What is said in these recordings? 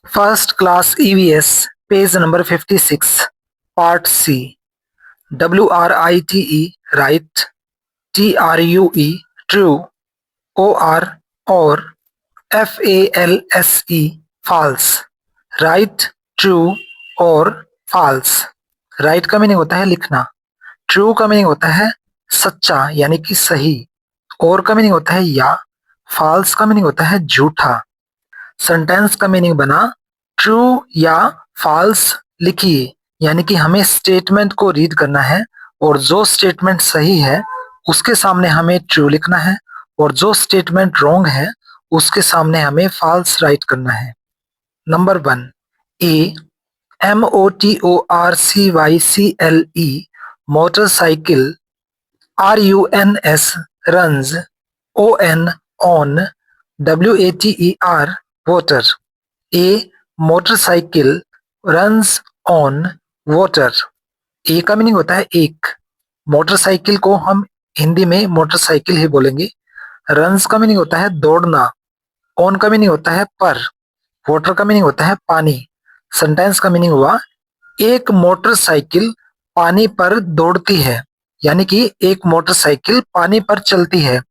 First class EVS, page number 56, part C. WRITE, right. TRUE, true. OR, or. FALSE, false. Right, true, or false. Right का meaning होता है लिखना. True का meaning होता है सच्चा यानी कि सही. और का मीनिंग होता है या. फॉल्स का मीनिंग होता है झूठा. सेंटेंस का मीनिंग बना ट्रू या फॉल्स लिखिए, यानी कि हमें स्टेटमेंट को रीड करना है और जो स्टेटमेंट सही है उसके सामने हमें ट्रू लिखना है और जो स्टेटमेंट रॉन्ग है उसके सामने हमें फॉल्स राइट करना है. Number 1, A MOTORCYCLE motorcycle. RUNS runs. on WATER water. A motorcycle runs on water. ए का मीनिंग होता है एक. मोटरसाइकिल को हम हिंदी में मोटरसाइकिल ही बोलेंगे. रन्स का मीनिंग होता है दौड़ना. ऑन का मीनिंग होता है पर. वाटर का मीनिंग होता है पानी. सेंटेंस का मीनिंग हुआ एक मोटरसाइकिल पानी पर दौड़ती है, यानी कि एक मोटरसाइकिल पानी पर चलती है.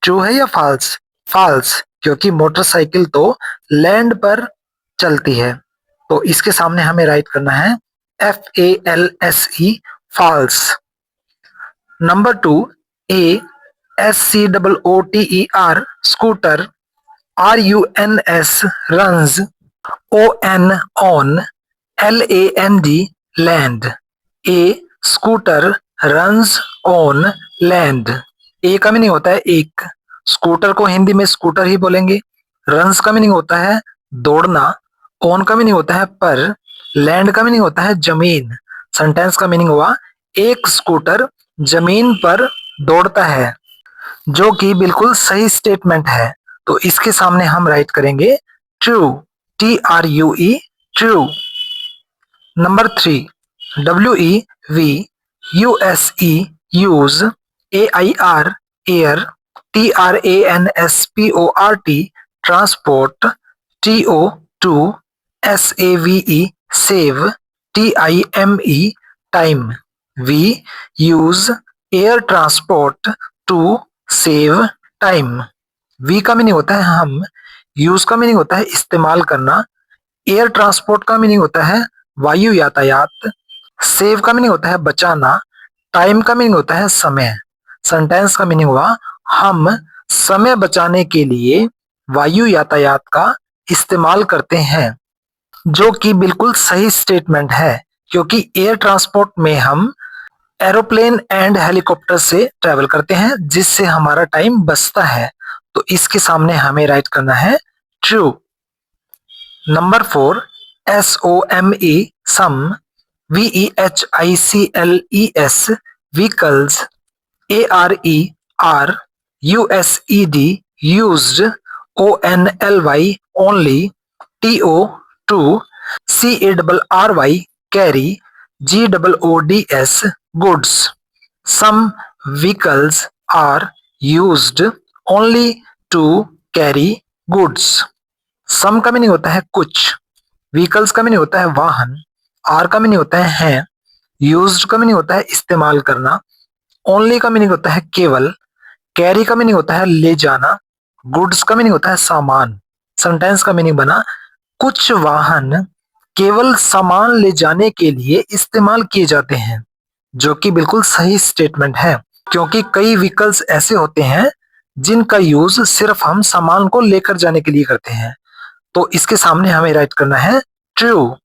ट्रू है या फॉल्स? फॉल्स, क्योंकि मोटरसाइकिल तो लैंड पर चलती है. तो इसके सामने हमें राइट करना है FALSE, false. Number 2, SCOOTER scooter. RUNS runs. on LAND land. A scooter runs on land. A का मीनिंग होता है एक. स्कूटर को हिंदी में स्कूटर ही बोलेंगे. रन्स का मीनिंग होता है दौड़ना. ऑन का मीनिंग होता है पर. लैंड का मीनिंग होता है जमीन. सेंटेंस का मीनिंग हुआ एक स्कूटर जमीन पर दौड़ता है, जो कि बिल्कुल सही स्टेटमेंट है. तो इसके सामने हम राइट करेंगे true. TRUE, true. Number 3, WEVUSE use. AIR air. TRANSPORT transport. TO2 SAVE save. TIME time. We use air transport to save time. We का मीनिंग होता है हम. यूज का मीनिंग होता है इस्तेमाल करना. एयर ट्रांसपोर्ट का मीनिंग होता है वायु यातायात. सेव का मीनिंग होता है बचाना. टाइम का मीनिंग होता है समय. सेंटेंस का मीनिंग हुआ हम समय बचाने के लिए वायु यातायात का इस्तेमाल करते हैं, जो कि बिल्कुल सही स्टेटमेंट है, क्योंकि एयर ट्रांसपोर्ट में हम एरोप्लेन एंड हेलीकॉप्टर से ट्रेवल करते हैं, जिससे हमारा टाइम बचता है. तो इसके सामने हमें राइट करना है true. Number 4, SOME some. VEHICLES vehicles. ARER USED used. ONLY only. TO2 CARRY carry. GOODS goods. Some vehicles are used only to carry goods. Some का मीनिंग होता है कुछ. व्हीकल्स का मीनिंग होता है वाहन. आर का मीनिंग होता है यूज्ड का मीनिंग होता है इस्तेमाल करना. ओनली का मीनिंग होता है केवल. कैरी का मीनिंग होता है ले जाना. गुड्स का मीनिंग होता है सामान. सेंटेंस का मीनिंग बना कुछ वाहन केवल सामान ले जाने के लिए इस्तेमाल किए जाते हैं, जो कि बिल्कुल सही स्टेटमेंट है, क्योंकि कई व्हीकल्स ऐसे होते हैं जिनका यूज सिर्फ हम सामान को लेकर जाने के लिए करते हैं. तो इसके सामने हमें राइट करना है ट्रू.